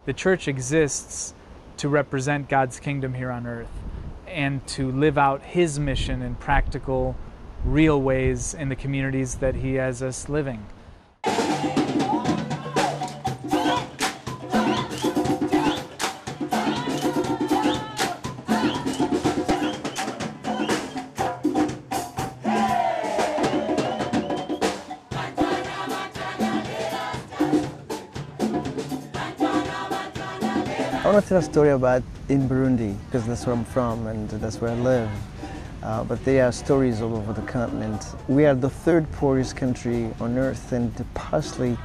The church exists to represent God's kingdom here on earth and to live out His mission in practical, real ways in the communities that He has us living. I want to tell a story about in Burundi, because that's where I'm from and that's where I live. But there are stories all over the continent. We are the third poorest country on earth, and partially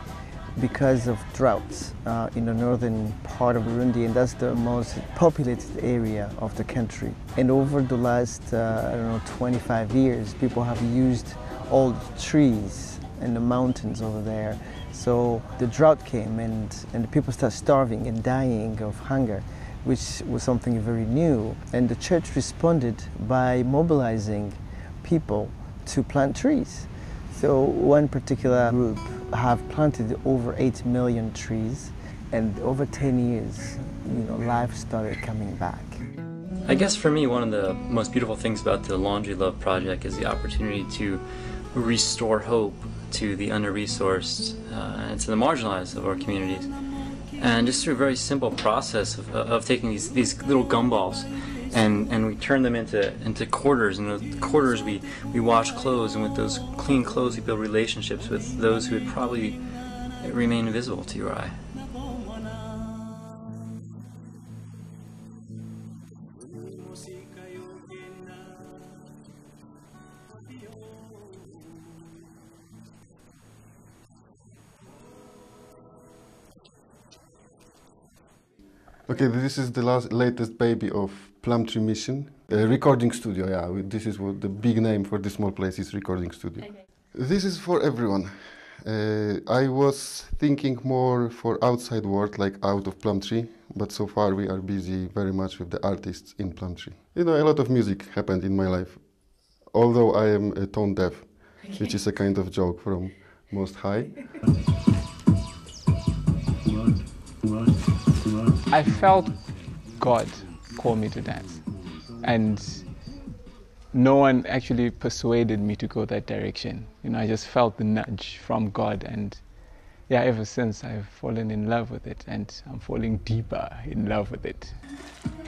because of droughts in the northern part of Burundi, and that's the most populated area of the country. And over the last, 25 years, people have used all the trees and the mountains over there. So the drought came and the people started starving and dying of hunger, which was something very new. And the church responded by mobilizing people to plant trees. So one particular group have planted over 8 million trees, and over 10 years, life started coming back. I guess for me, one of the most beautiful things about the Laundry Love Project is the opportunity to restore hope to the under-resourced and to the marginalized of our communities. And just through a very simple process of taking these little gumballs and we turn them into quarters, and with quarters we wash clothes, and with those clean clothes we build relationships with those who would probably remain invisible to your eye. Okay, this is the latest baby of Plumtree Mission. Recording studio, yeah. This is what the big name for this small place is, recording studio. Okay. This is for everyone. I was thinking more for outside world, like out of Plumtree, but so far we are busy very much with the artists in Plumtree. A lot of music happened in my life, although I am tone deaf, which is a kind of joke from Most High. I felt God call me to dance, and no one actually persuaded me to go that direction. I just felt the nudge from God, and yeah, ever since I've fallen in love with it, and I'm falling deeper in love with it.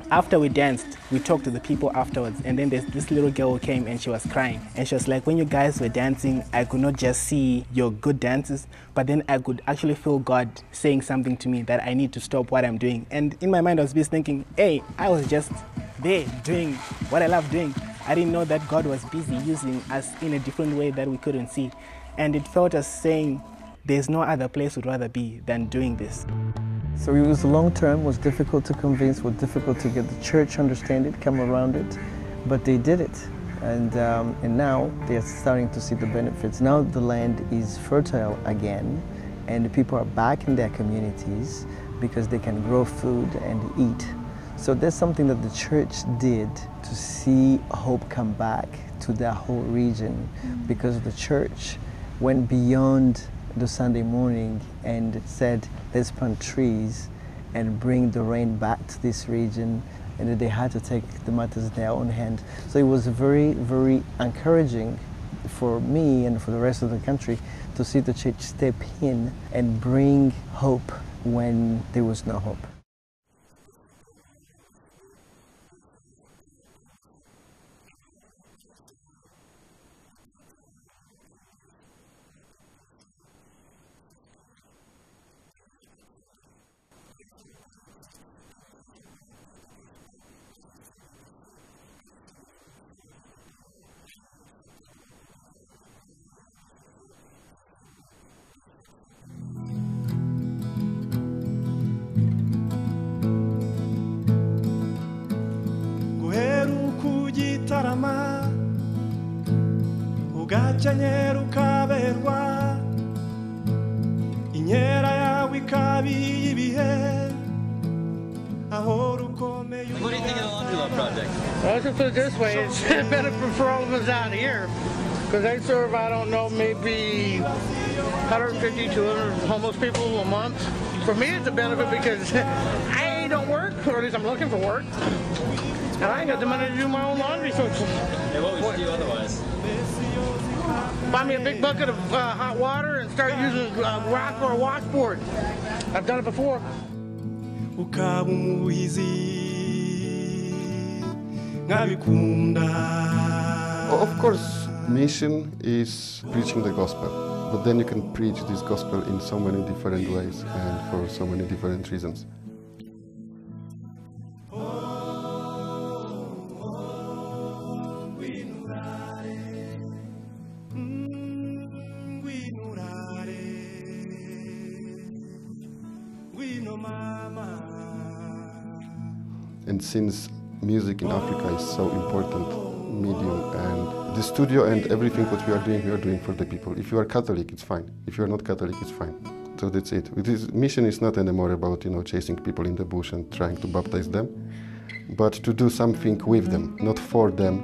After we danced, we talked to the people afterwards, and then this little girl who came and she was crying. And she was like, when you guys were dancing, I could not just see your good dances, but then I could actually feel God saying something to me that I need to stop what I'm doing. And in my mind, I was busy thinking, hey, I was just there doing what I love doing. I didn't know that God was busy using us in a different way that we couldn't see. And it felt us saying, there's no other place we'd rather be than doing this. So it was long term, was difficult to convince, was difficult to get the church to understand it, come around it, but they did it. And now they are starting to see the benefits. Now the land is fertile again, and the people are back in their communities because they can grow food and eat. So that's something that the church did to see hope come back to that whole region, because the church went beyond the Sunday morning and said, let's plant trees and bring the rain back to this region, and that they had to take the matters in their own hand. So it was very, very encouraging for me and for the rest of the country to see the church step in and bring hope when there was no hope. Ugakenyera ukaberwa, inkera yawe ikabiye ibihe, aho rukomeye. What do you think of the Laundry Love Project? Well, let's just put it this way, it's a benefit for all of us out here, because they serve, I don't know, maybe 150, 200 homeless people a month. For me, it's a benefit because I don't work, or at least I'm looking for work. And I ain't got the money to do my own laundry, so Hey, what would you do otherwise? buy me a big bucket of hot water and start using rock or washboard. I've done it before. ukaba umuhizi nkabikunda. Of course, mission is preaching the gospel, but then you can preach this gospel in so many different ways and for so many different reasons. And since music in Africa is so important medium, and the studio and everything what we are doing for the people. If you are Catholic, it's fine. If you are not Catholic, it's fine. So that's it. This mission is not anymore about, you know, chasing people in the bush and trying to baptize them, but to do something with them, not for them.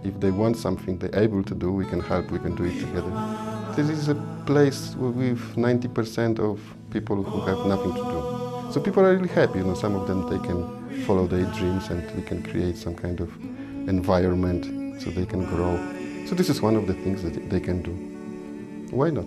If they want something they're able to do, we can help, we can do it together. This is a place with 90% of people who have nothing to do. So people are really happy, you know, some of them, they can follow their dreams and we can create some kind of environment so they can grow. So this is one of the things that they can do. Why not?